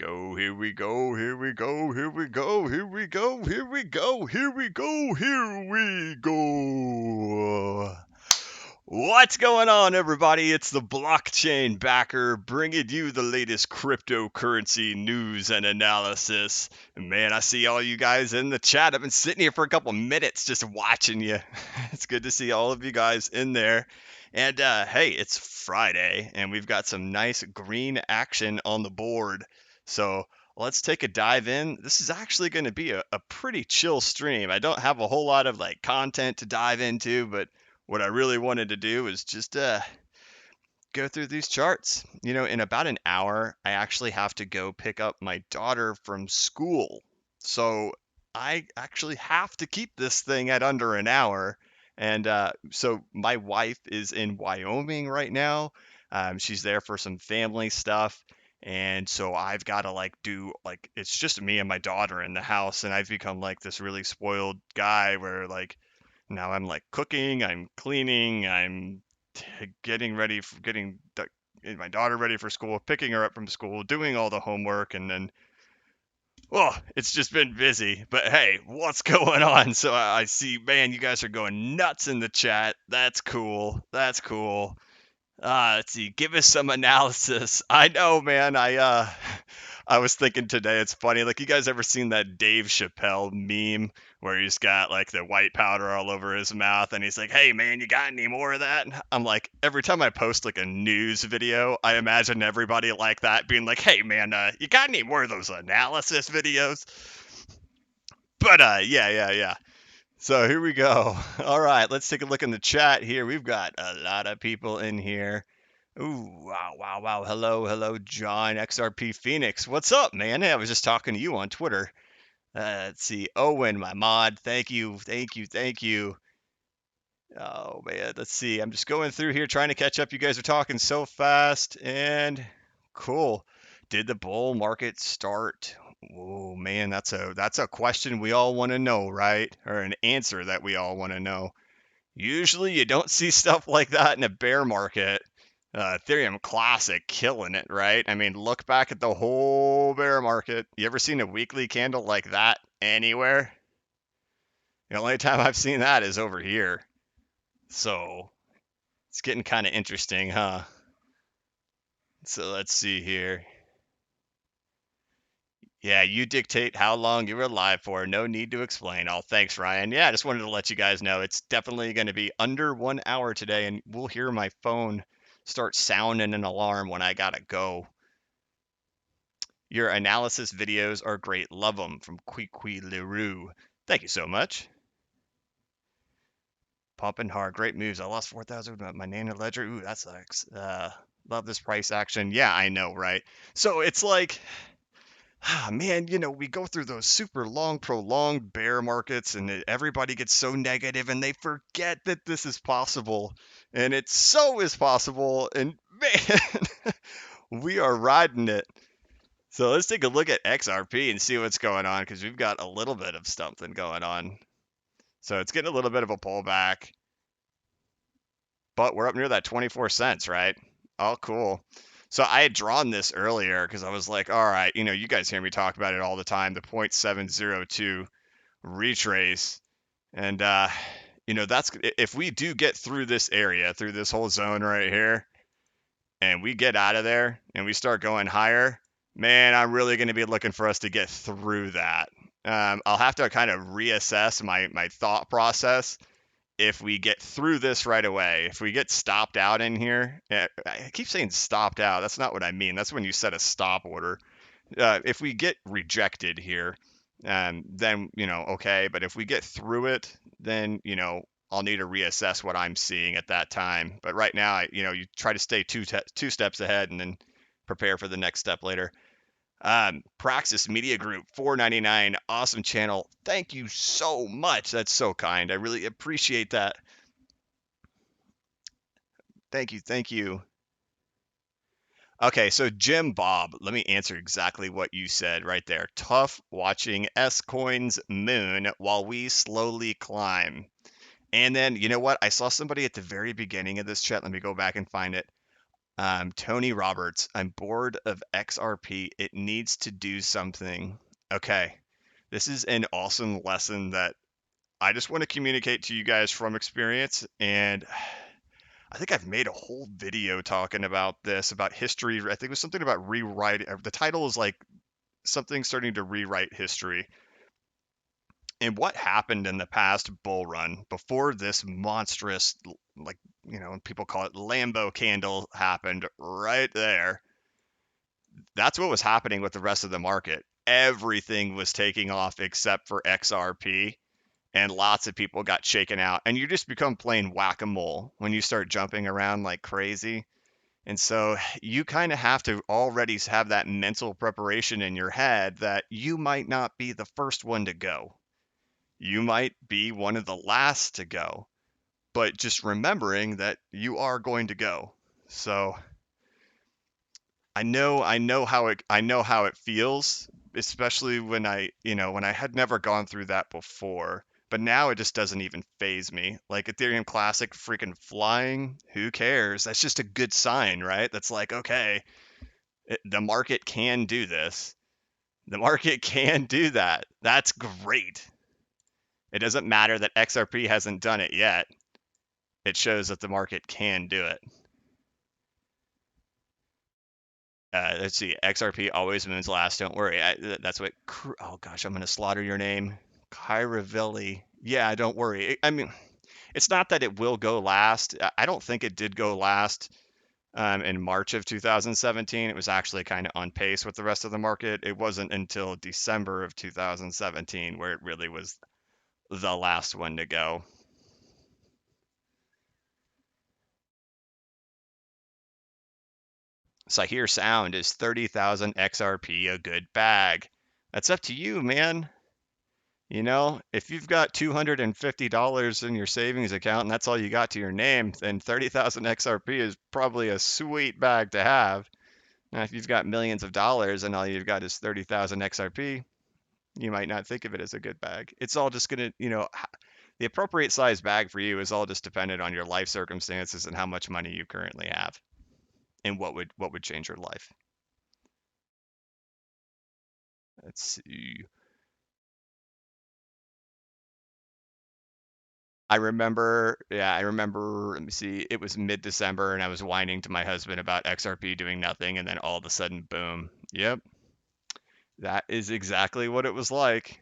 go, here we go, here we go, here we go, here we go, here we go, here we go, here we go. What's going on, everybody? It's the blockchain backer bringing you the latest cryptocurrency news and analysis. And man, I see all you guys in the chat. I've been sitting here for a couple minutes just watching you. It's good to see all of you guys in there. And hey, it's Friday, and we've got some nice green action on the board. So let's take a dive in. This is actually going to be a pretty chill stream. I don't have a whole lot of like content to dive into, but what I really wanted to do is just go through these charts. You know, in about an hour, I actually have to go pick up my daughter from school. So I actually have to keep this thing at under an hour. And so my wife is in Wyoming right now. She's there for some family stuff. And so I've got to like do like it's just me and my daughter in the house, and I've become like this really spoiled guy where like now I'm like cooking, I'm cleaning, I'm getting ready for my daughter ready for school, picking her up from school, doing all the homework, and then it's just been busy. But hey, what's going on? So I see, man, you guys are going nuts in the chat. That's cool. That's cool. Let's see. Give us some analysis. I know, man. I was thinking today. It's funny. Like, you guys ever seen that Dave Chappelle meme where he's got like the white powder all over his mouth, and he's like, "Hey, man, you got any more of that?" I'm like, every time I post like a news video, I imagine everybody like that being like, "Hey, man, you got any more of those analysis videos?" But yeah. So here we go. All right, let's take a look in the chat here. We've got a lot of people in here. Ooh, wow. Hello, John XRP Phoenix. What's up, man? Hey, I was just talking to you on Twitter. Let's see. Owen, my mod. Thank you. Oh, man. Let's see. I'm just going through here trying to catch up. You guys are talking so fast. And cool. Did the bull market start? Oh, man, that's a question we all want to know, right? Or an answer that we all want to know. Usually you don't see stuff like that in a bear market. Ethereum Classic killing it, right? I mean, look back at the whole bear market. You ever seen a weekly candle like that anywhere? The only time I've seen that is over here. So it's getting kind of interesting, huh? So let's see here. Yeah, you dictate how long you're alive for. No need to explain. Oh, thanks, Ryan. Yeah, I just wanted to let you guys know it's definitely going to be under 1 hour today, and we'll hear my phone start sounding an alarm when I gotta go. Your analysis videos are great. Love them. From Kwee Leroux. Thank you so much. Pumping hard. Great moves. I lost 4,000 with my Nano Ledger. Ooh, that sucks. Love this price action. Yeah, I know, right? So it's like, man, you know, we go through those super long, prolonged bear markets, and everybody gets so negative, and they forget that this is possible. And it so is possible. And man, we are riding it. So let's take a look at XRP and see what's going on, because we've got a little bit of something going on. So it's getting a little bit of a pullback, but we're up near that 24 cents, right? Oh, cool. So I had drawn this earlier because I was like, all right, you know, you guys hear me talk about it all the time, the 0.702 retrace. And, you know, that's if we do get through this area, through this whole zone right here, and we get out of there and we start going higher, man, I'm really going to be looking for us to get through that. I'll have to kind of reassess my thought process if we get through this right away. If we get stopped out in here, I keep saying stopped out. That's not what I mean. That's when you set a stop order. If we get rejected here, then, you know, okay. But if we get through it, then, you know, I'll need to reassess what I'm seeing at that time. But right now, you know, you try to stay two steps ahead and then prepare for the next step later. Praxis Media Group, $4.99, awesome channel. Thank you so much. That's so kind. I really appreciate that. Thank you. Okay, so Jim Bob, let me answer exactly what you said right there. Tough watching S-Coin's moon while we slowly climb. And then, you know what? I saw somebody at the very beginning of this chat. Let me go back and find it. Tony Roberts, I'm bored of XRP. It needs to do something. Okay, this is an awesome lesson that I just want to communicate to you guys from experience. And I think I've made a whole video talking about this, about history. I think it was something about rewriting. The title is like something starting to rewrite history. And what happened in the past bull run before this monstrous, like, people call it Lambo candle happened right there. That's what was happening with the rest of the market. Everything was taking off except for XRP, and lots of people got shaken out. And you just become plain whack-a-mole when you start jumping around like crazy. And so you kind of have to already have that mental preparation in your head that you might not be the first one to go. You might be one of the last to go, but just remembering that you are going to go. So I know how it feels, especially when when I had never gone through that before. But now it just doesn't even phase me. Like Ethereum Classic freaking flying, who cares? That's just a good sign, right? That's like, okay, the market can do this. The market can do that. That's great. It doesn't matter that XRP hasn't done it yet. It shows that the market can do it. Let's see. XRP always moves last. Don't worry. That's what. Oh gosh, I'm gonna slaughter your name. Kyravilli. Yeah, don't worry. I mean, it's not that it will go last. I don't think it did go last in March of 2017. It was actually kind of on pace with the rest of the market. It wasn't until December of 2017 where it really was the last one to go. So I hear sound is 30,000 XRP a good bag. That's up to you, man. If you've got $250 in your savings account and that's all you got to your name, then 30,000 XRP is probably a sweet bag to have. Now, if you've got millions of dollars and all you've got is 30,000 XRP, you might not think of it as a good bag. It's all just going to, the appropriate size bag for you is all just dependent on your life circumstances and how much money you currently have and what would change your life. Let's see. I remember, let me see, it was mid-December and I was whining to my husband about XRP doing nothing, and then all of a sudden, boom. Yep, that is exactly what it was like.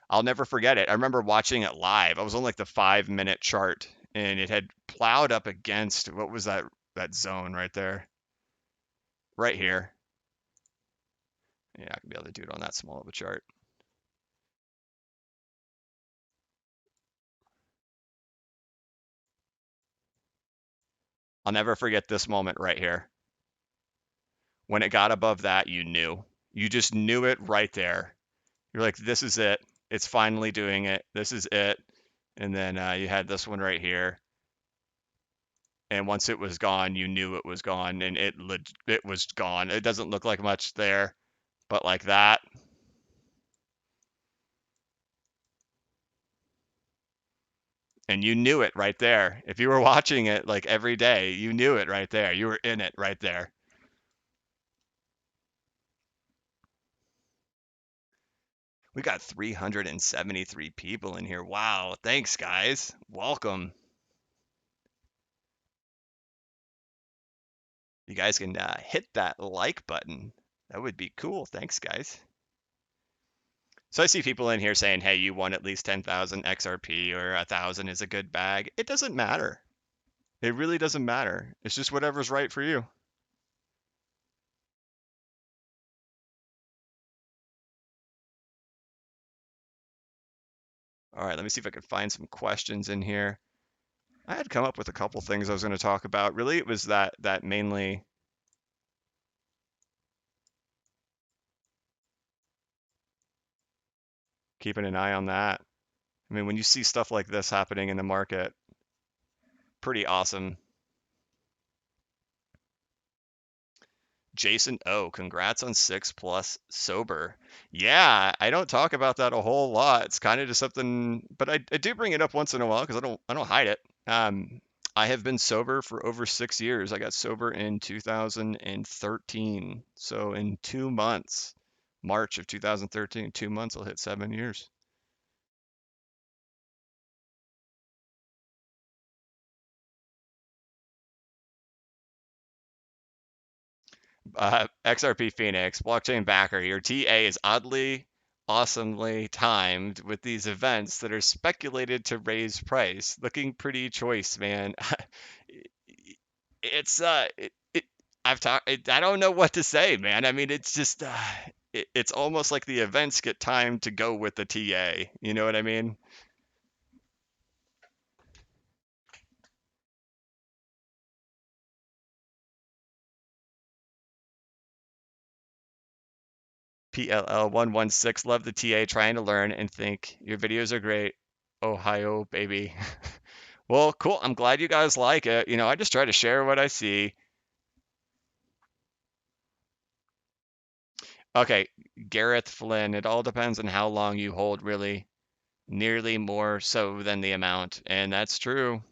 I'll never forget it. I remember watching it live. I was on like the 5-minute chart and it had plowed up against, what was that zone right there? Right here. Yeah, I can be able to do it on that small of a chart. I'll never forget this moment right here. When it got above that, you knew. You just knew it right there. You're like, this is it. It's finally doing it. This is it. And then you had this one right here. And once it was gone, you knew it was gone, and it was gone. It doesn't look like much there, but like that. And you knew it right there. If you were watching it like every day, you knew it right there. You were in it right there. We got 373 people in here. Wow. Thanks, guys. Welcome. You guys can hit that like button. That would be cool. Thanks, guys. So I see people in here saying, hey, you won at least 10,000 XRP or 1,000 is a good bag. It doesn't matter. It really doesn't matter. It's just whatever's right for you. All right, let me see if I can find some questions in here. I had come up with a couple things I was going to talk about. Really, it was that mainly keeping an eye on that. I mean, when you see stuff like this happening in the market, pretty awesome. Jason O, congrats on 6+ sober. Yeah, I don't talk about that a whole lot. It's kind of just something, but I do bring it up once in a while because I don't hide it. I have been sober for over 6 years. I got sober in 2013. So in 2 months, March of 2013, 2 months, I'll hit 7 years. XRP Phoenix, blockchain backer here. TA is oddly, awesomely timed with these events that are speculated to raise price. Looking pretty choice, man. It's I've talked. I don't know what to say, man. I mean, it's just it's almost like the events get timed to go with the TA. You know what I mean? PLL116, love the TA, trying to learn and think. Your videos are great. Ohio, baby. Well, cool. I'm glad you guys like it. I just try to share what I see. Okay, Gareth Flynn, it all depends on how long you hold, really. Nearly more so than the amount. And that's true.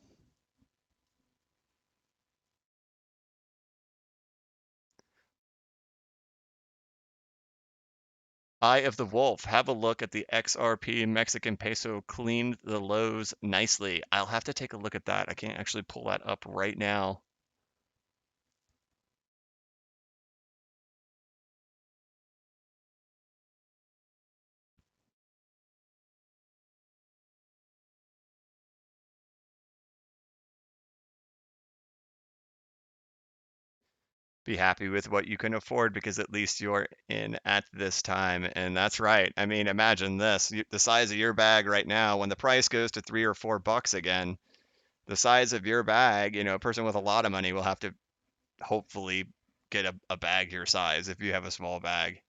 Eye of the Wolf, have a look at the XRP Mexican peso cleaned the lows nicely. I'll have to take a look at that. I can't actually pull that up right now. Be happy with what you can afford because at least you're in at this time. And that's right. I mean, imagine this, the size of your bag right now, when the price goes to $3 or $4 again, the size of your bag, a person with a lot of money will have to hopefully get a bag your size if you have a small bag.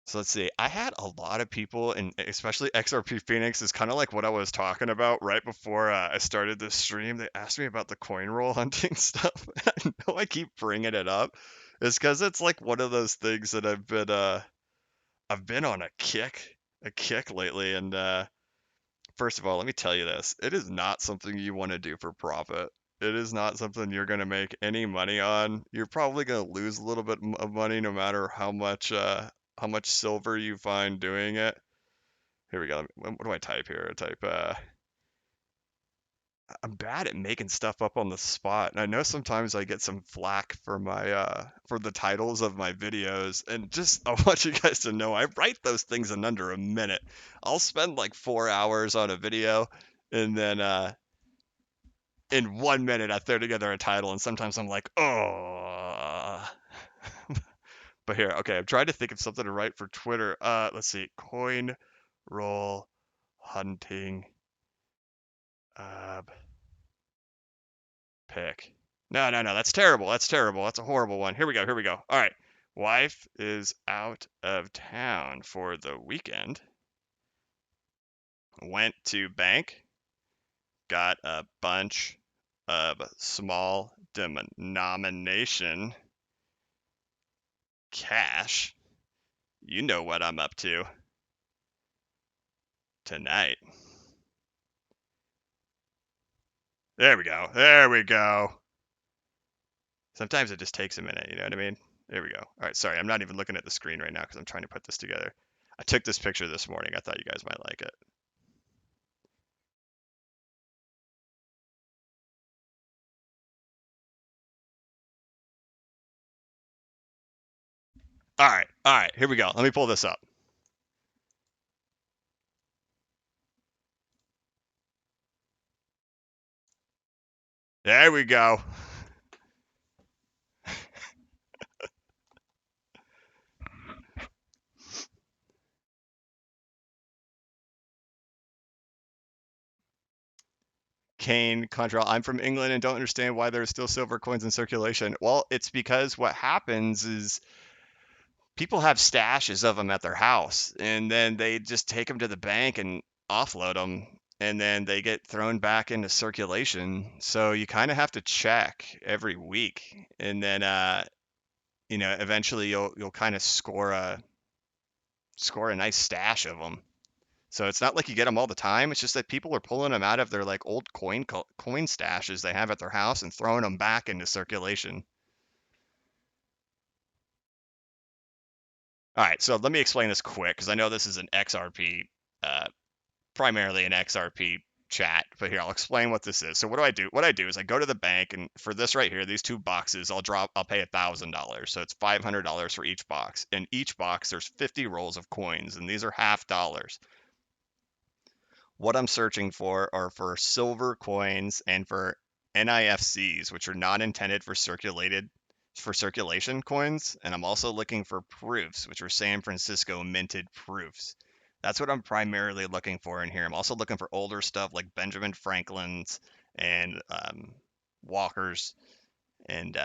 So let's see. I had a lot of people, and especially XRP Phoenix is kind of like what I was talking about right before I started this stream. They asked me about the coin roll hunting stuff. I know I keep bringing it up. It's because it's like one of those things that I've been on a kick lately. And first of all, let me tell you this: it is not something you want to do for profit. It is not something you're going to make any money on. You're probably going to lose a little bit of money no matter how much silver you find doing it. Here we go. What do I type here? I type I'm bad at making stuff up on the spot. And I know sometimes I get some flack for my for the titles of my videos, and just I want you guys to know I write those things in under a minute. I'll spend like 4 hours on a video, and then in 1 minute I throw together a title, and sometimes I'm like, oh. But here, okay, I'm trying to think of something to write for Twitter. Let's see, coin roll hunting uh, pick. No, no, no, that's terrible. That's terrible. That's a horrible one. Here we go. Here we go. All right. Wife is out of town for the weekend. Went to bank. Got a bunch of small denomination cash. You know what I'm up to tonight. There we go. There we go. Sometimes it just takes a minute, you know what I mean? There we go. All right, sorry, I'm not even looking at the screen right now because I'm trying to put this together. I took this picture this morning. I thought you guys might like it. All right, here we go. Let me pull this up. There we go. Kane Control. I'm from England and don't understand why there's still silver coins in circulation. Well, it's because what happens is people have stashes of them at their house, and then they just take them to the bank and offload them, and then they get thrown back into circulation. So you kind of have to check every week, and then eventually you'll kind of score a nice stash of them. So it's not like you get them all the time. It's just that people are pulling them out of their like old coin stashes they have at their house and throwing them back into circulation. All right, so let me explain this quick because I know this is an XRP, uh, primarily an XRP chat, but here I'll explain what this is. So what do I do? What I do is I go to the bank, and for this right here, these two boxes, I'll pay $1,000. So it's $500 for each box. In each box, there's 50 rolls of coins, and these are half dollars. What I'm searching for are for silver coins and for NIFCs, which are not intended for circulation coins, and I'm also looking for proofs, which are San Francisco minted proofs. That's what I'm primarily looking for in here. I'm also looking for older stuff like Benjamin Franklin's and Walker's, and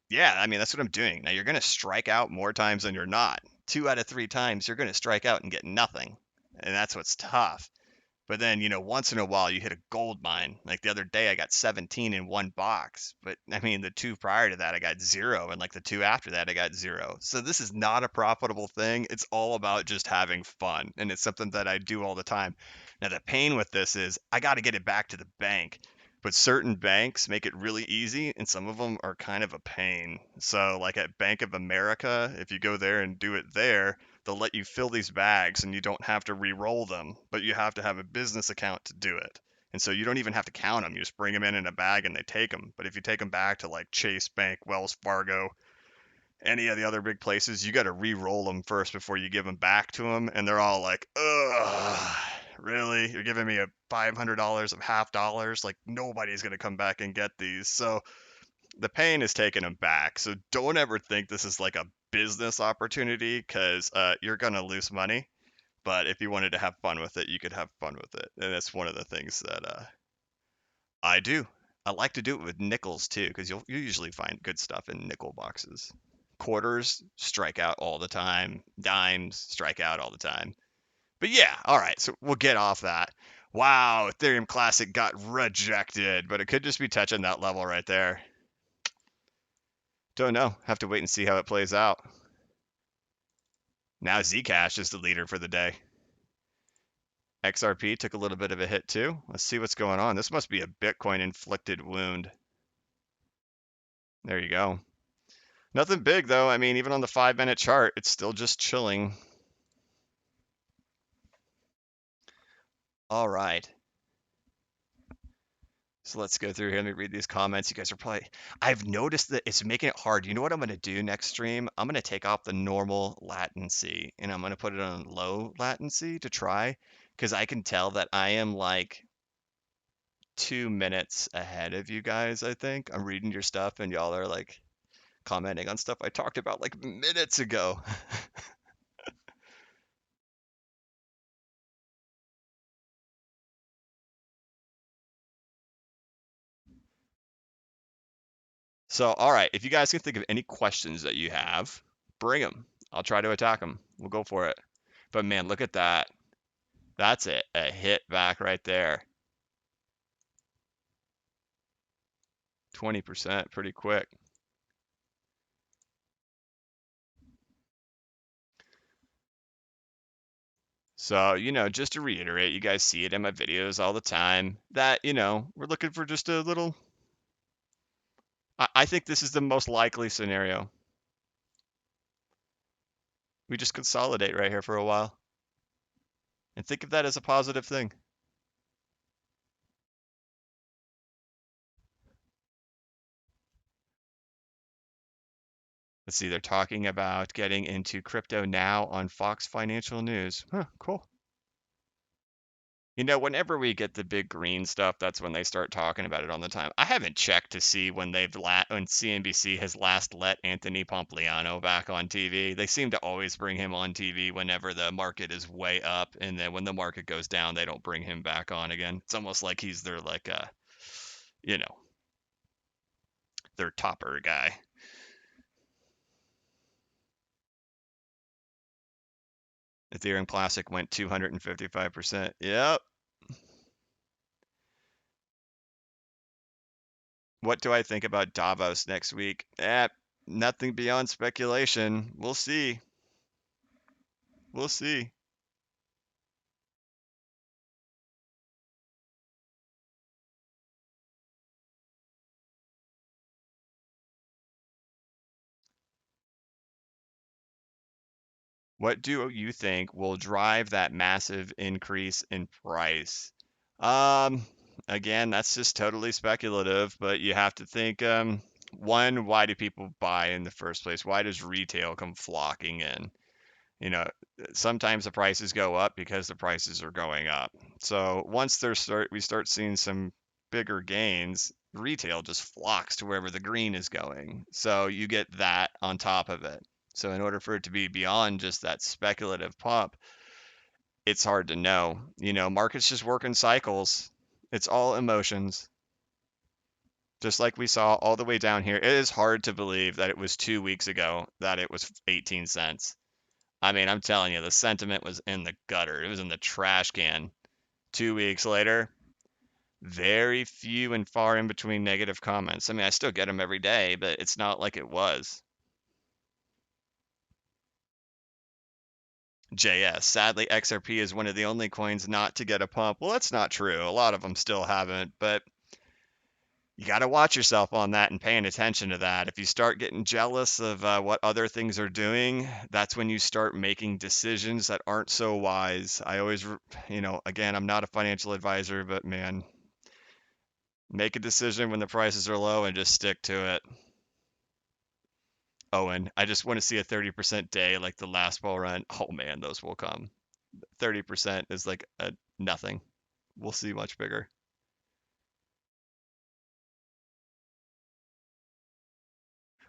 yeah, I mean that's what I'm doing. Now you're gonna strike out more times than you're not. 2 out of 3 times you're gonna strike out and get nothing, and that's what's tough. But then, once in a while you hit a gold mine. Like the other day, I got 17 in one box. But I mean, the two prior to that, I got zero. And like the two after that, I got zero. So this is not a profitable thing. It's all about just having fun. And it's something that I do all the time. Now, the pain with this is I got to get it back to the bank. But certain banks make it really easy, and some of them are kind of a pain. So, like at Bank of America, if you go there and do it there, they'll let you fill these bags and you don't have to re-roll them, but you have to have a business account to do it. And so you don't even have to count them. You just bring them in a bag and they take them. But if you take them back to like Chase Bank, Wells Fargo, any of the other big places, you got to re-roll them first before you give them back to them. And they're all like, ugh, really? You're giving me a $500 of half dollars? Like nobody's going to come back and get these. So the pain is taking them back. So don't ever think this is like a business opportunity because you're going to lose money. But if you wanted to have fun with it, you could have fun with it. And that's one of the things that I do. I like to do it with nickels too because you usually find good stuff in nickel boxes. Quarters strike out all the time. Dimes strike out all the time. But yeah, all right. So we'll get off that. Wow, Ethereum Classic got rejected, but it could just be touching that level right there. Don't know. Have to wait and see how it plays out. Now Zcash is the leader for the day. XRP took a little bit of a hit too. Let's see what's going on. This must be a Bitcoin inflicted wound. There you go. Nothing big though. I mean, even on the 5-minute chart, it's still just chilling. All right. So let's go through here. Let me read these comments. You guys are probably, I've noticed that it's making it hard. You know what I'm going to do next stream? I'm going to take off the normal latency and I'm going to put it on low latency to try because I can tell that I am like 2 minutes ahead of you guys, I think. I'm reading your stuff and y'all are like commenting on stuff I talked about like minutes ago. So, all right, if you guys can think of any questions that you have, bring them. I'll try to attack them. We'll go for it. But man, look at that. That's it. A hit back right there. 20%, pretty quick. So, just to reiterate, you guys see it in my videos all the time that, we're looking for just a little. I think this is the most likely scenario. We just consolidate right here for a while and think of that as a positive thing. Let's see, they're talking about getting into crypto now on Fox Financial News. Huh, cool. Whenever we get the big green stuff, that's when they start talking about it all the time. I haven't checked to see when when CNBC has last let Anthony Pompliano back on TV. They seem to always bring him on TV whenever the market is way up, and then when the market goes down, they don't bring him back on again. It's almost like he's their you know, their topper guy. Ethereum Classic went 255%. Yep. What do I think about Davos next week? Nothing beyond speculation. We'll see. We'll see. What do you think will drive that massive increase in price? Um, Again, that's just totally speculative, but you have to think, one, why do people buy in the first place? Why does retail come flocking in? You know, sometimes the prices go up because the prices are going up. So once we start seeing some bigger gains, retail just flocks to wherever the green is going. So you get that on top of it. So in order for it to be beyond just that speculative pump, it's hard to know. Markets just work in cycles. It's all emotions. Just like we saw all the way down here. It is hard to believe that it was 2 weeks ago that it was 18 cents. I mean, I'm telling you, the sentiment was in the gutter. It was in the trash can. 2 weeks later, very few and far in between negative comments. I mean, I still get them every day, but it's not like it was. JS. Sadly, XRP is one of the only coins not to get a pump. Well, that's not true. A lot of them still haven't, but you got to watch yourself on that and paying attention to that. If you start getting jealous of what other things are doing, that's when you start making decisions that aren't so wise. I always, again, I'm not a financial advisor, but man, make a decision when the prices are low and just stick to it. Owen, I just want to see a 30% day like the last bull run. Oh man, those will come. 30% is like a nothing. We'll see much bigger.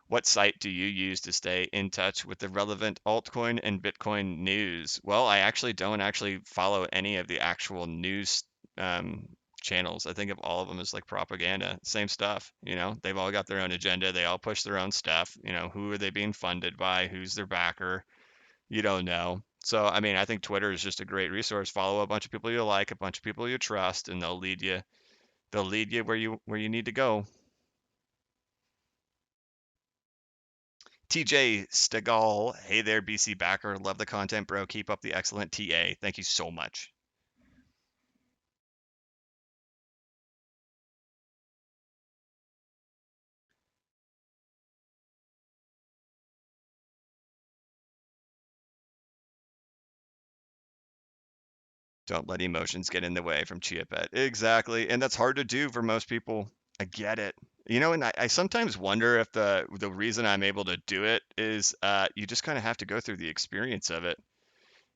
What site do you use to stay in touch with the relevant altcoin and Bitcoin news? Well, I actually don't actually follow any of the actual news um, channels. I think of all of them as like propaganda. Same stuff, they've all got their own agenda. They all push their own stuff. Who are they being funded by? Who's their backer? You don't know. So, I mean, I think Twitter is just a great resource. Follow a bunch of people you like, a bunch of people you trust, and they'll lead you. They'll lead you where you need to go. TJ Stegall, hey there, BC backer. Love the content, bro. Keep up the excellent TA. Thank you so much. Don't let emotions get in the way from Chia Pet. Exactly. And that's hard to do for most people. I get it. And I sometimes wonder if the reason I'm able to do it is you just kind of have to go through the experience of it.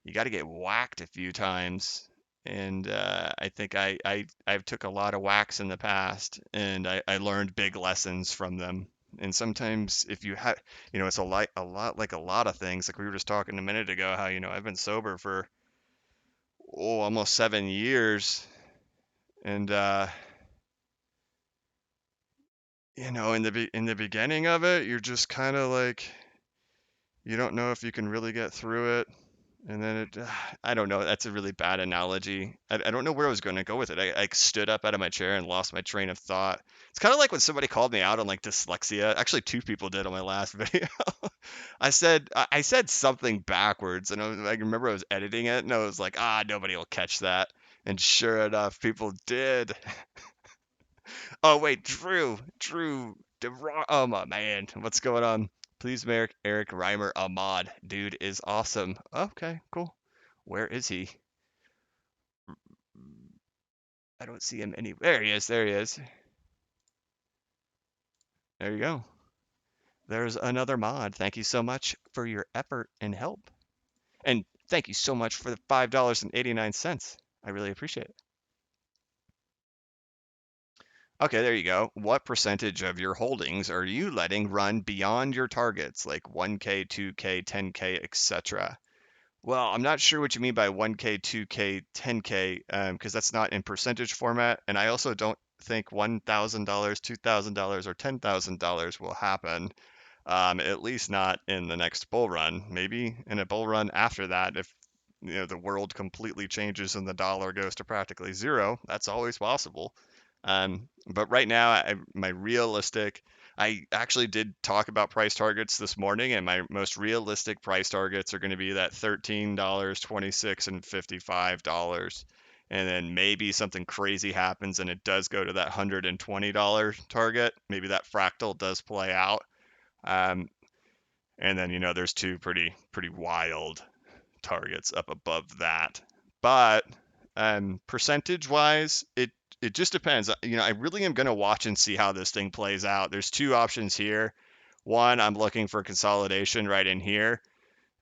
You got to get whacked a few times. And I think I've took a lot of whacks in the past, and I learned big lessons from them. And sometimes if you have, it's a lot like a lot of things. Like we were just talking a minute ago, how I've been sober for almost 7 years, and in the beginning of it, you're just kind of like you don't know if you can really get through it. And then I don't know. That's a really bad analogy. I don't know where I was going to go with it. I stood up out of my chair and lost my train of thought. It's kind of like when somebody called me out on like dyslexia. Actually, two people did on my last video. I said something backwards, and I remember I was editing it, and I was like, nobody will catch that. And sure enough, people did. Oh wait, oh my man, what's going on? Please make Eric Reimer a mod. Dude is awesome. Okay, cool. Where is he? I don't see him anywhere. There he is. There he is. There you go. There's another mod. Thank you so much for your effort and help. And thank you so much for the $5.89. I really appreciate it. Okay, there you go. What percentage of your holdings are you letting run beyond your targets, like 1K, 2K, 10K, etc.? Well, I'm not sure what you mean by 1K, 2K, 10K, because that's not in percentage format. And I also don't think $1,000, $2,000, or $10,000 will happen, at least not in the next bull run. Maybe in a bull run after that, if the world completely changes and the dollar goes to practically zero, that's always possible. But right now, I actually did talk about price targets this morning, and my most realistic price targets are going to be that $13, 26, and $55. And then maybe something crazy happens and it does go to that $120 target. Maybe that fractal does play out. Um, and then, there's two pretty wild. targets up above that. But percentage wise, it just depends. I really am going to watch and see how this thing plays out. There's two options here. One, I'm looking for consolidation right in here.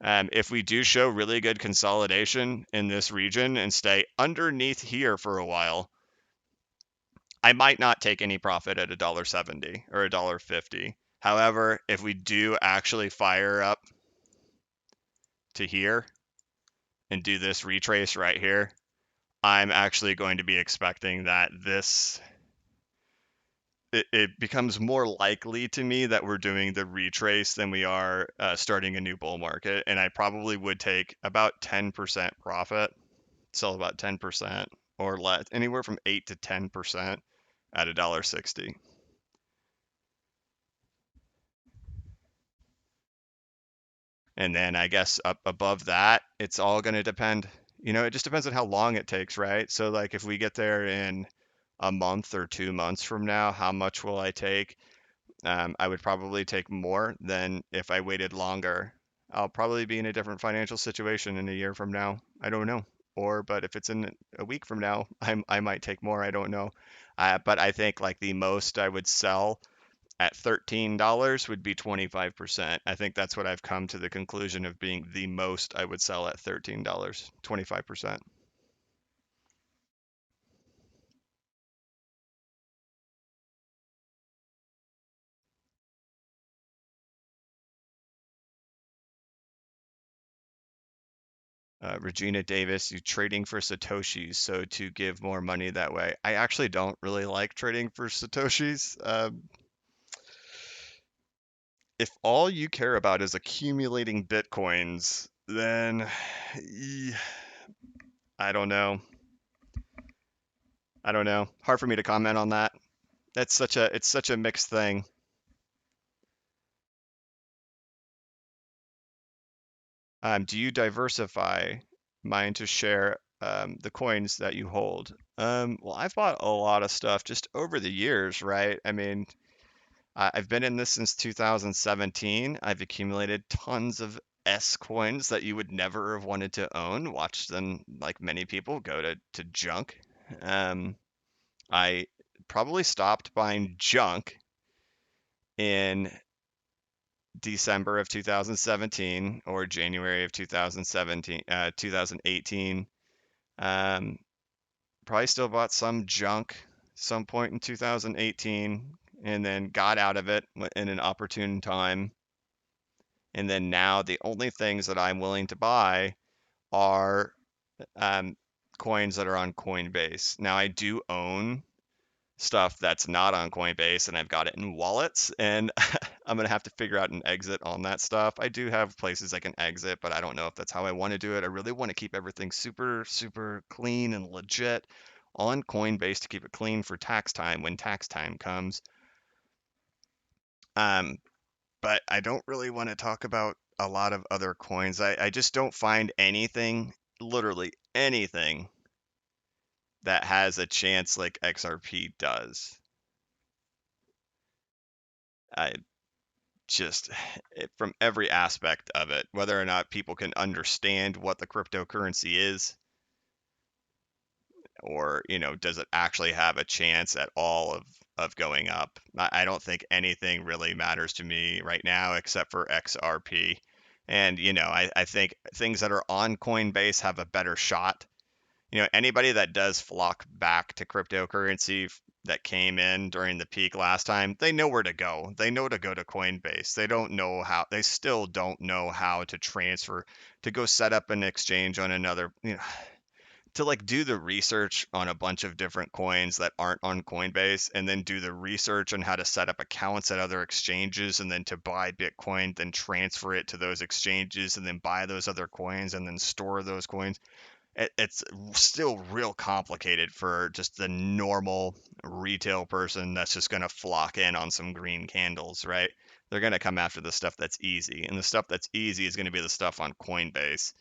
If we do show really good consolidation in this region and stay underneath here for a while, I might not take any profit at $1.70 or $1.50. However, if we do actually fire up to here and do this retrace right here, I'm actually going to be expecting that it becomes more likely to me that we're doing the retrace than we are starting a new bull market. And I probably would take about 10% profit, sell about 10% or less, anywhere from 8 to 10% at $1.60. And then I guess up above that, it's all going to depend. It just depends on how long it takes, right? So, like, if we get there in a month or 2 months from now, how much will I take? I would probably take more than if I waited longer. I'll probably be in a different financial situation in a year from now. I don't know. But if it's in a week from now, I might take more. I don't know. But I think like the most I would sell at $13 would be 25%. I think that's what I've come to the conclusion of being the most I would sell at $13, 25%. Regina Davis, you trading for Satoshis, so to give more money that way. I actually don't really like trading for Satoshis. If all you care about is accumulating Bitcoins, then I don't know. I don't know. Hard for me to comment on that. It's such a mixed thing. Do you diversify mine to share the coins that you hold? Well, I've bought a lot of stuff just over the years, right? I mean, I've been in this since 2017. I've accumulated tons of S coins that you would never have wanted to own. Watched them, like many people, go to junk. Um, I probably stopped buying junk in December of 2017 or January of 2018. Um, Probably still bought some junk some point in 2018 and then got out of it in an opportune time. And then now the only things that I'm willing to buy are um, coins that are on Coinbase. Now I do own stuff that's not on Coinbase and I've got it in wallets and I'm gonna have to figure out an exit on that stuff. I do have places I can exit, but I don't know if that's how I want to do it. I really want to keep everything super, super clean and legit on Coinbase to keep it clean for tax time when tax time comes. Um, but I don't really want to talk about a lot of other coins. I just don't find anything, literally anything, that has a chance like XRP does. I just from every aspect of it, whether or not people can understand what the cryptocurrency is, or does it actually have a chance at all of going up. I don't think anything really matters to me right now except for XRP. And I think things that are on Coinbase have a better shot. Anybody that does flock back to cryptocurrency that came in during the peak last time, they know where to go. They know to go to Coinbase. They still don't know how to transfer, to go set up an exchange on another, to like do the research on a bunch of different coins that aren't on Coinbase and then do the research on how to set up accounts at other exchanges and then to buy Bitcoin, then transfer it to those exchanges and then buy those other coins and then store those coins. It's still real complicated for just the normal retail person that's just going to flock in on some green candles, right? They're going to come after the stuff that's easy, and the stuff that's easy is going to be the stuff on Coinbase.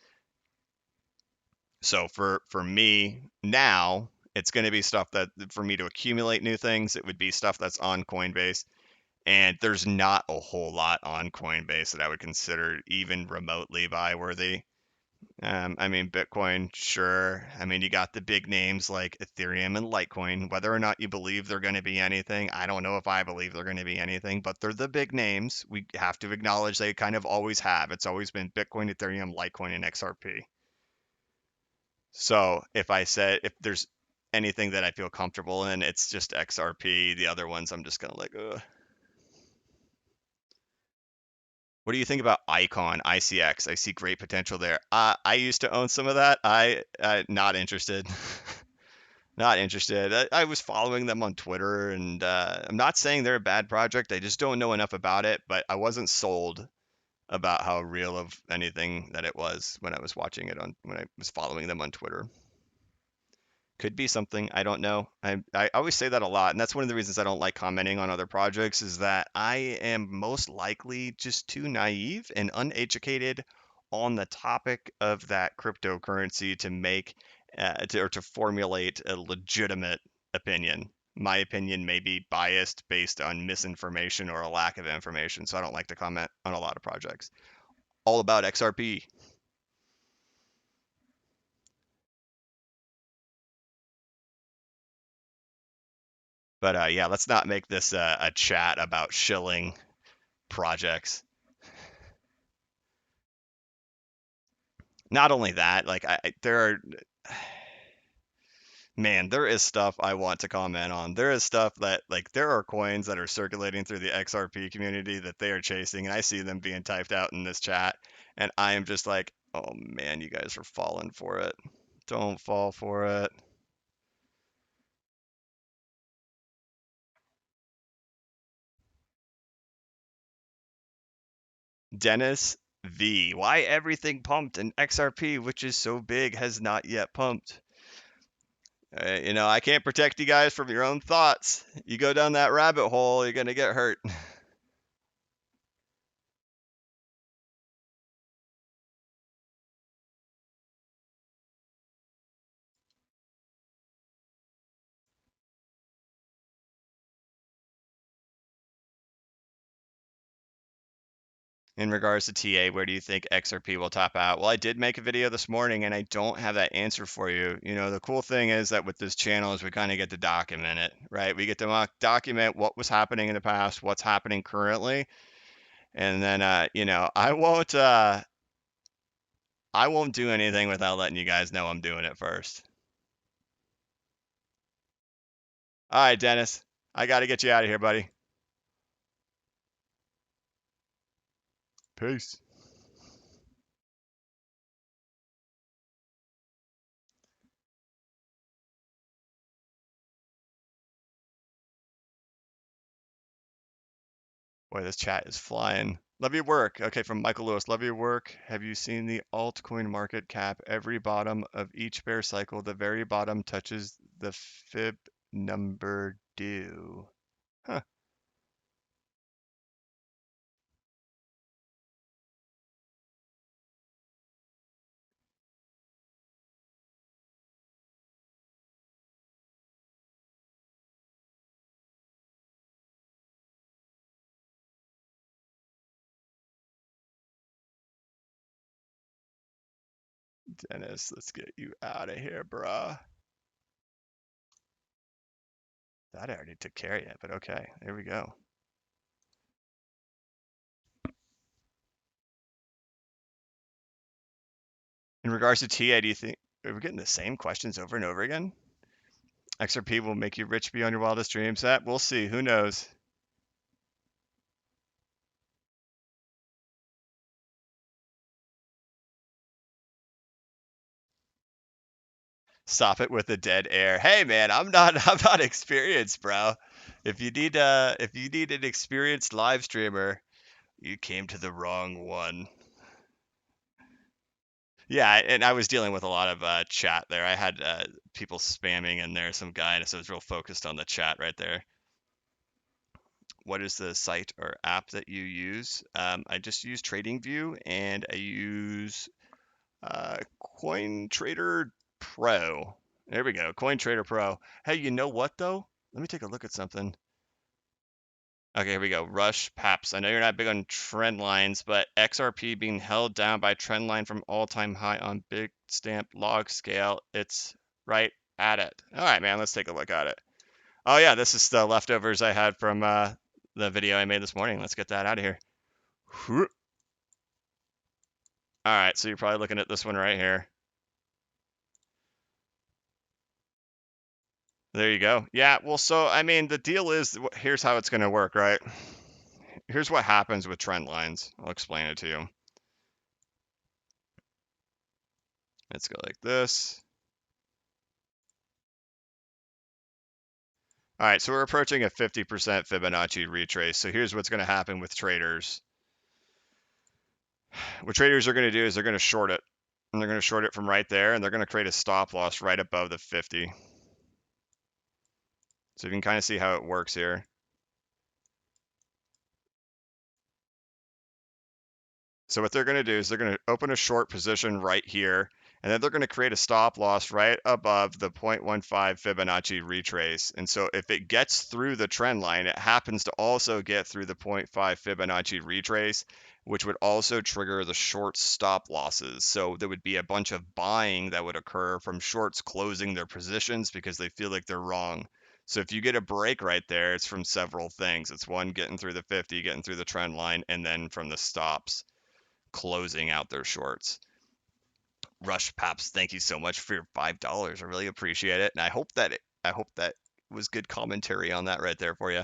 So for me now, it's going to be stuff that for me to accumulate new things, it would be stuff that's on Coinbase. And there's not a whole lot on Coinbase that I would consider even remotely buy worthy. I mean, Bitcoin, sure. I mean, you got the big names like Ethereum and Litecoin. Whether or not you believe they're going to be anything, I don't know if I believe they're going to be anything, but they're the big names. We have to acknowledge they kind of always have. It's always been Bitcoin, Ethereum, Litecoin, and XRP. So if there's anything that I feel comfortable in, it's just XRP. The other ones, I'm just kind of like, ugh. What do you think about Icon, ICX? I see great potential there. I used to own some of that. Not interested. Not interested. I was following them on Twitter, and I'm not saying they're a bad project. I just don't know enough about it, but I wasn't sold about how real of anything that it was when I was watching it on when I was following them on Twitter. Could be something. I don't know. I always say that a lot, and that's one of the reasons I don't like commenting on other projects is that I am most likely just too naive and uneducated on the topic of that cryptocurrency to make or to formulate a legitimate opinion. My opinion may be biased based on misinformation or a lack of information, so I don't like to comment on a lot of projects. All about XRP. But yeah, let's not make this a chat about shilling projects. Not only that, like there are, man, there is stuff I want to comment on. There is stuff that like there are coins that are circulating through the XRP community that they are chasing, and I see them being typed out in this chat, and I am just like, oh man, you guys are falling for it. Don't fall for it. Dennis V. Why everything pumped and XRP, which is so big, has not yet pumped? I can't protect you guys from your own thoughts. You go down that rabbit hole, you're gonna get hurt. In regards to TA, where do you think XRP will top out? Well, I did make a video this morning and I don't have that answer for you. The cool thing is that with this channel is we kind of get to document it, right? We get to document what was happening in the past, what's happening currently, and then I won't do anything without letting you guys know I'm doing it first. All right, Dennis, I got to get you out of here, buddy. Peace. Boy, this chat is flying. Love your work. Okay, from Michael Lewis. Love your work. Have you seen the altcoin market cap? Every bottom of each bear cycle, the very bottom touches the fib number due. Huh. Dennis, let's get you out of here, bruh. That I already took care of it, but okay, there we go. In regards to TA, do you think are we getting the same questions over and over again? XRP will make you rich beyond your wildest dreams. That we'll see. Who knows? Stop it with the dead air. Hey man, I'm not experienced, bro. If you need an experienced live streamer, you came to the wrong one. Yeah, and I was dealing with a lot of chat there. I had people spamming in there, some guy, and so I was real focused on the chat right there. What is the site or app that you use? I just use TradingView and I use Coin Trader Pro. There we go, Coin Trader Pro. Hey, you know what though? Let me take a look at something. Okay, here we go. Rush Paps. I know you're not big on trend lines, but XRP being held down by trend line from all-time high on big stamp log scale. It's right at it. All right, man, let's take a look at it. Oh yeah, this is the leftovers I had from the video I made this morning. Let's get that out of here. All right, so you're probably looking at this one right here. There you go. Yeah, well, so I mean, the deal is, here's how it's going to work, right? Here's what happens with trend lines. I'll explain it to you. Let's go like this. All right, so we're approaching a 50% Fibonacci retrace. So here's what's going to happen with traders. What traders are going to do is they're going to short it. And they're going to short it from right there, and they're going to create a stop loss right above the 50. So you can kind of see how it works here. So what they're going to do is they're going to open a short position right here, and then they're going to create a stop loss right above the 0.15 Fibonacci retrace. And so if it gets through the trend line, it happens to also get through the 0.5 Fibonacci retrace, which would also trigger the short stop losses. So there would be a bunch of buying that would occur from shorts closing their positions because they feel like they're wrong. So if you get a break right there, it's from several things. It's one, getting through the 50, getting through the trend line, and then from the stops closing out their shorts. Rush Paps, thank you so much for your $5. I really appreciate it, and I hope that was good commentary on that right there for you.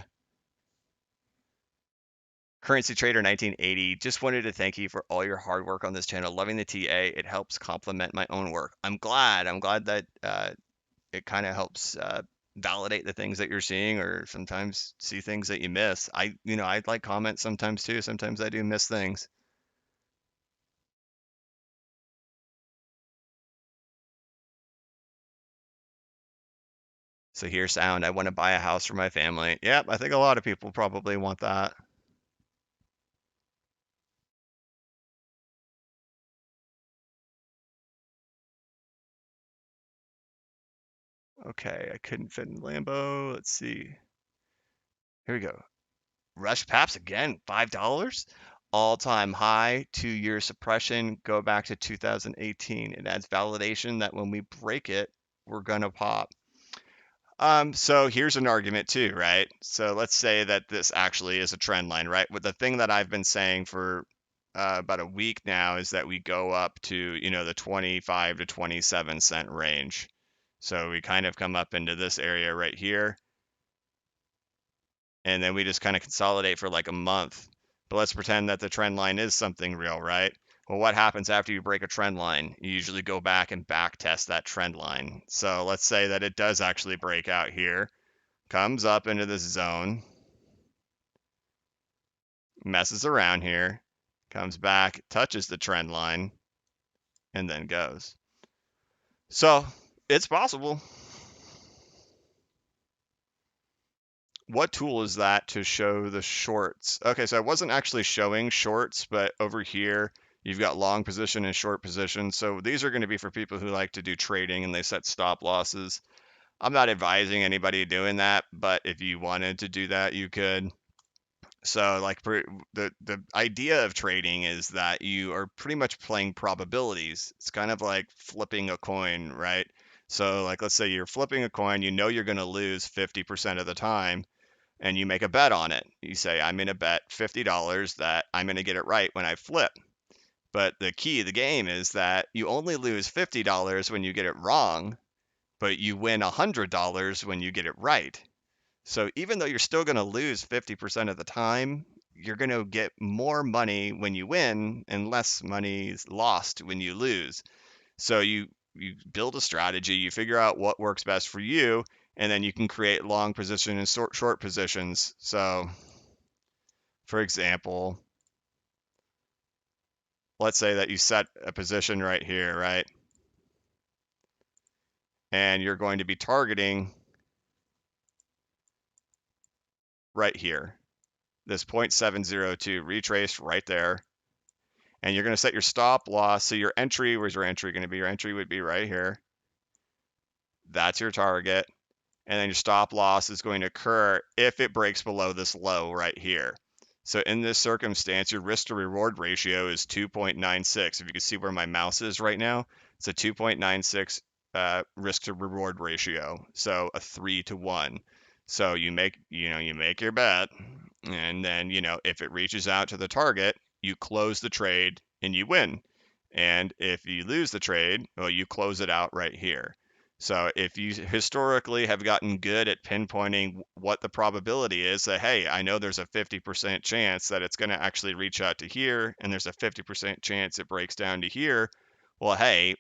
Currency Trader 1980, just wanted to thank you for all your hard work on this channel. Loving the TA, it helps complement my own work. I'm glad that it kind of helps validate the things that you're seeing, or sometimes see things that you miss. I like comments sometimes too. Sometimes I do miss things. So here's sound. I want to buy a house for my family. Yep, I think a lot of people probably want that. Okay, I couldn't fit in Lambo. Let's see. Here we go. Rush Paps again, $5. All-time high, 2-year suppression. Go back to 2018. It adds validation that when we break it, we're gonna pop. So here's an argument too, right? So let's say that this actually is a trend line, right? With the thing that I've been saying for about a week now is that we go up to, the 25 to 27 cent range. So we kind of come up into this area right here, and then we just kind of consolidate for like a month. But let's pretend that the trend line is something real, right? Well, what happens after you break a trend line? You usually go back and back test that trend line. So let's say that it does actually break out here, comes up into this zone, messes around here, comes back, touches the trend line, and then goes. So it's possible. What tool is that to show the shorts? Okay, so I wasn't actually showing shorts, but over here, you've got long position and short position. So these are going to be for people who like to do trading and they set stop losses. I'm not advising anybody doing that, but if you wanted to do that, you could. So like the idea of trading is that you are pretty much playing probabilities. It's kind of like flipping a coin, right? So like let's say you're flipping a coin, you know you're going to lose 50% of the time, and you make a bet on it. You say, I'm going to bet $50 that I'm going to get it right when I flip. But the key of the game is that you only lose $50 when you get it wrong, but you win $100 when you get it right. So even though you're still going to lose 50% of the time, you're going to get more money when you win and less money is lost when you lose. So you build a strategy, you figure out what works best for you, and then you can create long position and short positions. So for example, let's say that you set a position right here, right? And you're going to be targeting right here, this 0.702 retrace right there. And you're going to set your stop loss. So your entry, where's your entry going to be? Your entry would be right here. That's your target. and then your stop loss is going to occur if it breaks below this low right here. So in this circumstance, your risk to reward ratio is 2.96. If you can see where my mouse is right now, it's a 2.96 risk to reward ratio. So a 3 to 1. So you make your bet, and then, if it reaches out to the target, you close the trade and you win. And if you lose the trade, well, you close it out right here. So if you historically have gotten good at pinpointing what the probability is that, hey, I know there's a 50% chance that it's going to actually reach out to here, and there's a 50% chance it breaks down to here, well, hey,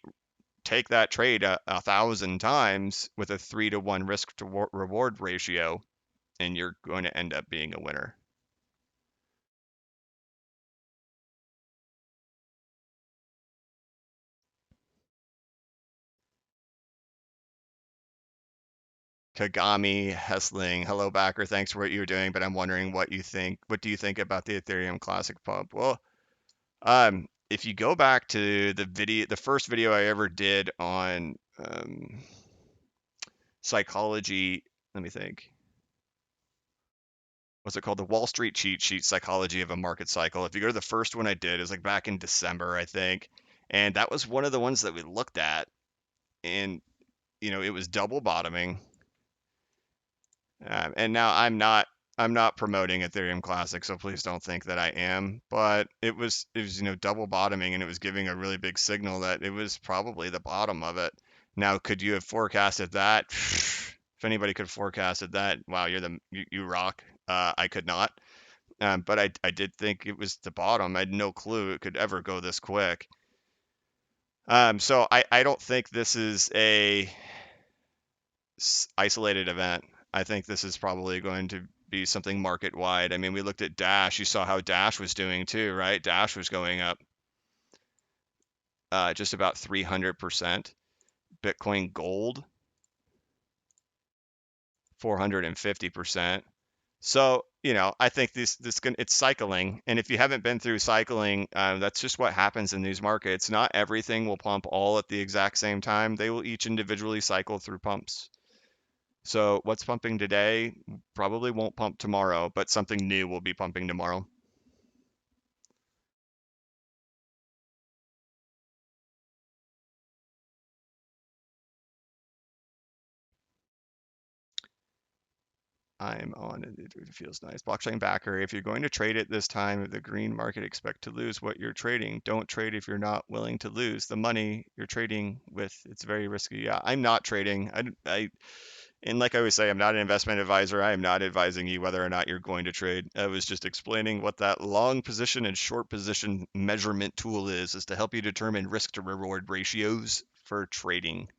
take that trade 1,000 times with a 3 to 1 risk to reward ratio, and you're going to end up being a winner. Kagami Hessling, hello backer. Thanks for what you're doing, but I'm wondering what you think. What do you think about the Ethereum Classic pump? Well, if you go back to the first video I ever did on psychology, let me think. What's it called? The Wall Street Cheat Sheet Psychology of a Market Cycle. If you go to the first one I did, it was like back in December, I think. And that was one of the ones that we looked at. And, it was double bottoming. And now I'm not promoting Ethereum Classic, so please don't think that I am. But it was double bottoming, and it was giving a really big signal that it was probably the bottom of it. Now, could you have forecasted that? If anybody could have forecasted that, wow, you rock. I could not. But I did think it was the bottom. I had no clue it could ever go this quick. So I don't think this is a isolated event. I think this is probably going to be something market wide. I mean, we looked at Dash. You saw how Dash was doing too, right? Dash was going up just about 300%. Bitcoin Gold, 450%. So, I think it's cycling. And if you haven't been through cycling, that's just what happens in these markets. Not everything will pump all at the exact same time. They will each individually cycle through pumps. So what's pumping today probably won't pump tomorrow, but something new will be pumping tomorrow. I'm on it. It feels nice. Blockchain backer. If you're going to trade it this time of the green market, expect to lose what you're trading. Don't trade if you're not willing to lose the money you're trading with. It's very risky. Yeah, I'm not trading. And like I always say, I'm not an investment advisor. I am not advising you whether or not you're going to trade. I was just explaining what that long position and short position measurement tool is to help you determine risk to reward ratios for trading.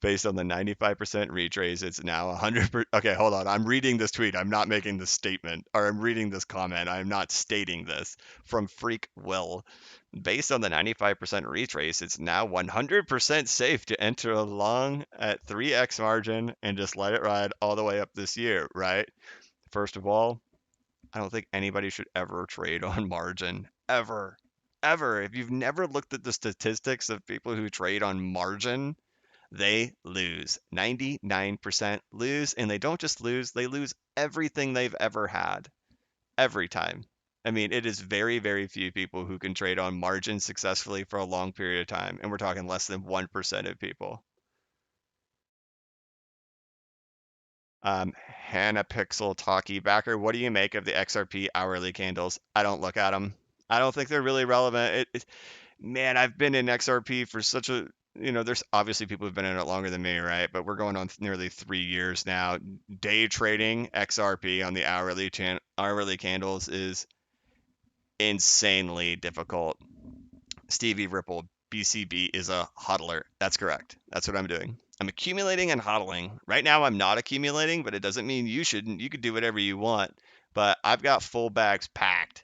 Based on the 95% retrace, it's now 100%. Okay, hold on. I'm reading this tweet. I'm not making this statement, or I'm reading this comment. I'm not stating this from Freak Will. Based on the 95% retrace, it's now 100% safe to enter a long at 3x margin and just let it ride all the way up this year, right? First of all, I don't think anybody should ever trade on margin, ever. Ever. If you've never looked at the statistics of people who trade on margin, they lose. 99% lose, and they don't just lose, they lose everything they've ever had. Every time. I mean, it is very, very few people who can trade on margin successfully for a long period of time, and we're talking less than 1% of people. Hannah Pixel Talkie Backer, what do you make of the XRP hourly candles? I don't look at them. I don't think they're really relevant. Man, I've been in XRP for such a, there's obviously people who've been in it longer than me, right? But we're going on nearly 3 years now. Day trading XRP on the hourly candles is insanely difficult. Stevie Ripple, BCB is a hodler. That's correct. That's what I'm doing. I'm accumulating and hodling. Right now, I'm not accumulating, but it doesn't mean you shouldn't. You could do whatever you want. But I've got full bags packed.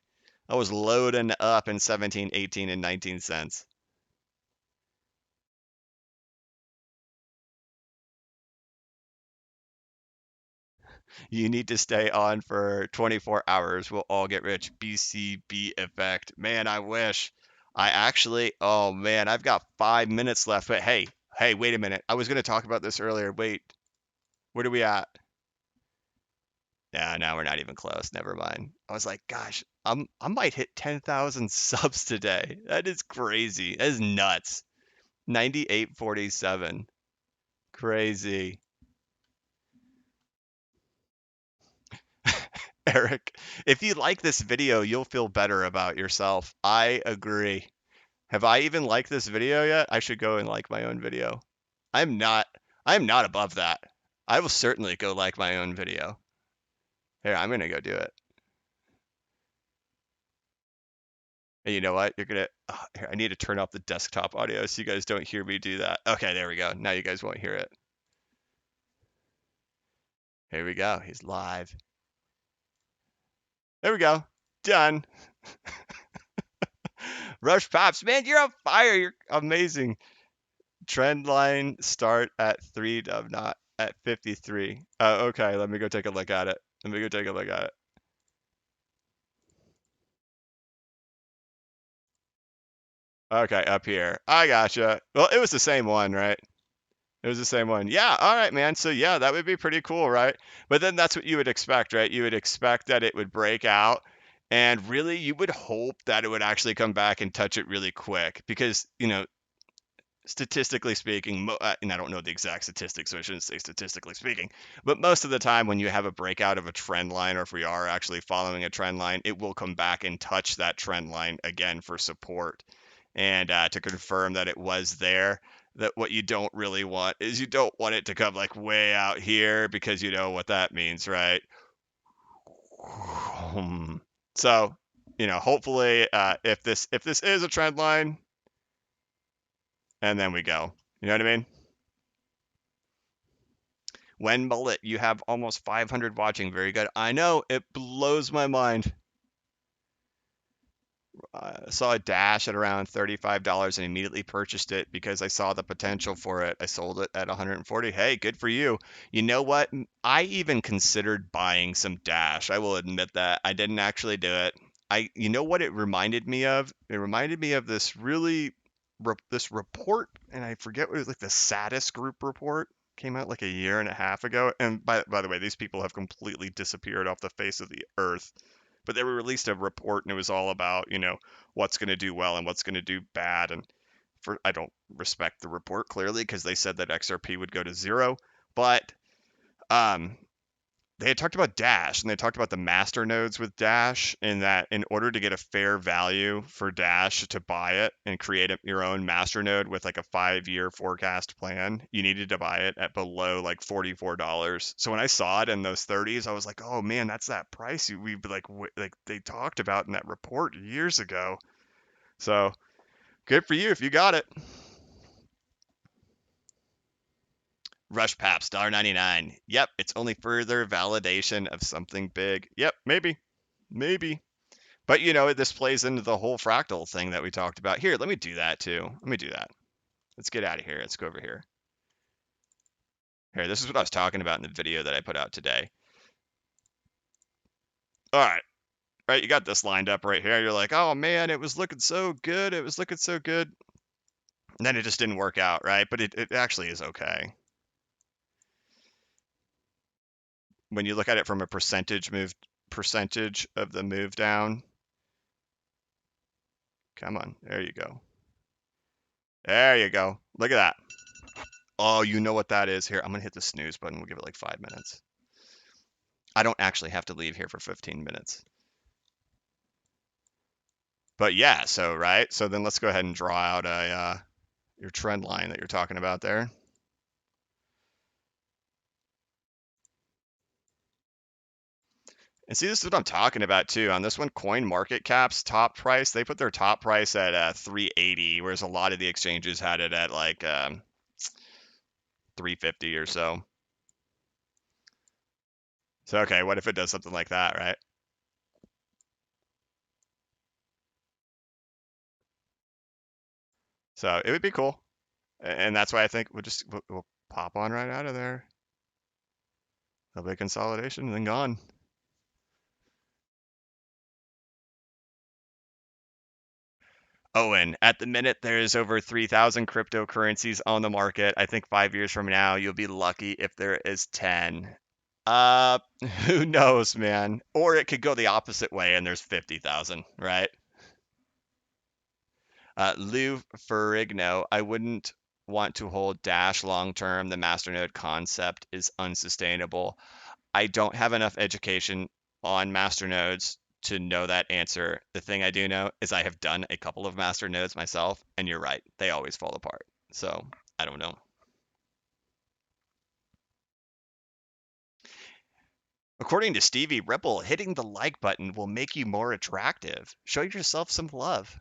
I was loading up in 17, 18, and 19 cents. You need to stay on for 24 hours. We'll all get rich. BCB effect. Man, I wish. I actually, oh man, I've got 5 minutes left. But hey, wait a minute. I was going to talk about this earlier. Wait, where are we at? Yeah, now we're not even close. Never mind. I was like, gosh, I might hit 10,000 subs today. That is crazy. That is nuts. 98.47. Crazy. Eric, if you like this video, you'll feel better about yourself. I agree. Have I even liked this video yet? I should go and like my own video. I'm not I'm not above that. I will certainly go like my own video. Here, I'm gonna go do it. And you know what? You're gonna here, I need to turn off the desktop audio so you guys don't hear me do that. Okay, there we go. Now you guys won't hear it. Here we go. He's live. There we go. Done. Rush Pops, man, you're on fire. You're amazing. Trend line start at 3, not at 53. Okay, let me go take a look at it. Let me go take a look at it. Okay, up here. I gotcha. Well, it was the same one, right? It was the same one. Yeah, all right, man. So yeah, that would be pretty cool, right? But then that's what you would expect, right? You would expect that it would break out, and really you would hope that it would actually come back and touch it really quick because, statistically speaking, and I don't know the exact statistics, so I shouldn't say statistically speaking, but most of the time when you have a breakout of a trend line, or if we are actually following a trend line, it will come back and touch that trend line again for support and to confirm that it was there. That what you don't really want is you don't want it to come like way out here because you know what that means, right? So, hopefully, if this is a trend line, and then we go. You know what I mean? When Mullet, you have almost 500 watching. Very good. I know, it blows my mind. I saw a Dash at around $35 and immediately purchased it because I saw the potential for it. I sold it at 140. Hey, good for you. You know what? I even considered buying some Dash. I will admit that. I didn't actually do it. You know what it reminded me of? It reminded me of this really this report, and I forget what it was, like the Saddest Group report came out like a year and a half ago. And by the way, these people have completely disappeared off the face of the earth. But they released a report, and it was all about, what's going to do well and what's going to do bad. And I don't respect the report clearly because they said that XRP would go to zero, but um, they had talked about Dash, and they talked about the master nodes with Dash, and that in order to get a fair value for Dash to buy it and create your own master node with like a 5-year forecast plan, you needed to buy it at below like $44. So when I saw it in those 30s, I was like, oh man, that's that price we like they talked about in that report years ago. So good for you if you got it. Rush Paps, $1.99. Yep, it's only further validation of something big. Yep, maybe. Maybe. But this plays into the whole fractal thing that we talked about. Here, let me do that too. Let me do that. Let's get out of here. Let's go over here. Here, this is what I was talking about in the video that I put out today. All right. Right, you got this lined up right here. You're like, oh man, it was looking so good. It was looking so good. And then it just didn't work out, right? But it actually is okay. When you look at it from a percentage of the move down. Come on. There you go. There you go. Look at that. Oh, you know what that is. Here, I'm going to hit the snooze button. We'll give it like 5 minutes. I don't actually have to leave here for 15 minutes. But yeah, so, right? So then let's go ahead and draw out your trend line that you're talking about there. And see, this is what I'm talking about too. On this one, Coin Market Cap's top price, they put their top price at 380, whereas a lot of the exchanges had it at like 350 or so. So okay, what if it does something like that, right? So it would be cool, and that's why I think we'll pop on right out of there. There'll be consolidation and then gone. Owen, at the minute, there's over 3,000 cryptocurrencies on the market. I think 5 years from now, you'll be lucky if there is 10. Uh, who knows, man? Or it could go the opposite way and there's 50,000, right? Lou Ferrigno, I wouldn't want to hold Dash long term. The masternode concept is unsustainable. I don't have enough education on masternodes to know that answer. The thing I do know is I have done a couple of masternodes myself, and you're right, they always fall apart. So I don't know. According to Stevie Ripple, hitting the like button will make you more attractive. Show yourself some love.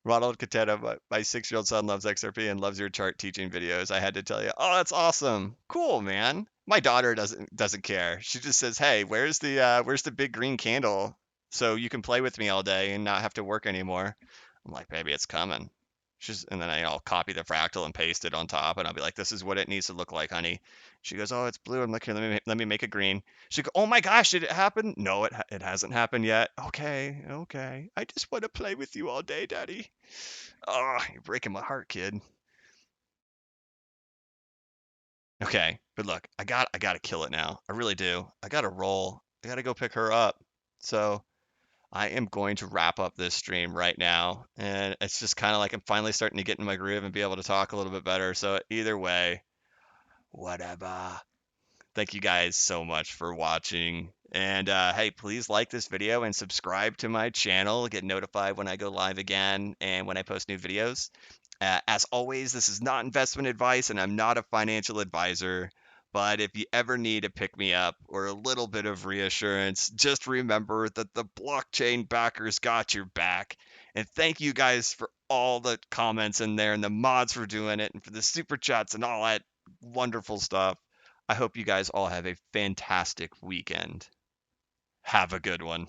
Ronald Catena, my 6-year-old son loves XRP and loves your chart teaching videos. I had to tell you, oh, that's awesome, cool, man. My daughter doesn't care. She just says, hey, where's the big green candle so you can play with me all day and not have to work anymore? I'm like, baby, it's coming. And then I'll copy the fractal and paste it on top, and I'll be like, this is what it needs to look like, honey. She goes, oh, it's blue. I'm like, here, let me make it green. She goes, oh my gosh, did it happen? No, it hasn't happened yet. Okay, okay. I just want to play with you all day, daddy. Oh, you're breaking my heart, kid. Okay, but look, I gotta kill it now. I really do. I gotta roll. I gotta go pick her up. So I am going to wrap up this stream right now. And it's just kind of like I'm finally starting to get in my groove and be able to talk a little bit better. So either way, whatever. Thank you guys so much for watching. And hey, please like this video and subscribe to my channel. Get notified when I go live again and when I post new videos. As always, this is not investment advice and I'm not a financial advisor. But if you ever need to pick me up or a little bit of reassurance, just remember that the blockchain backers got your back. And thank you guys for all the comments in there and the mods for doing it and for the super chats and all that wonderful stuff. I hope you guys all have a fantastic weekend. Have a good one.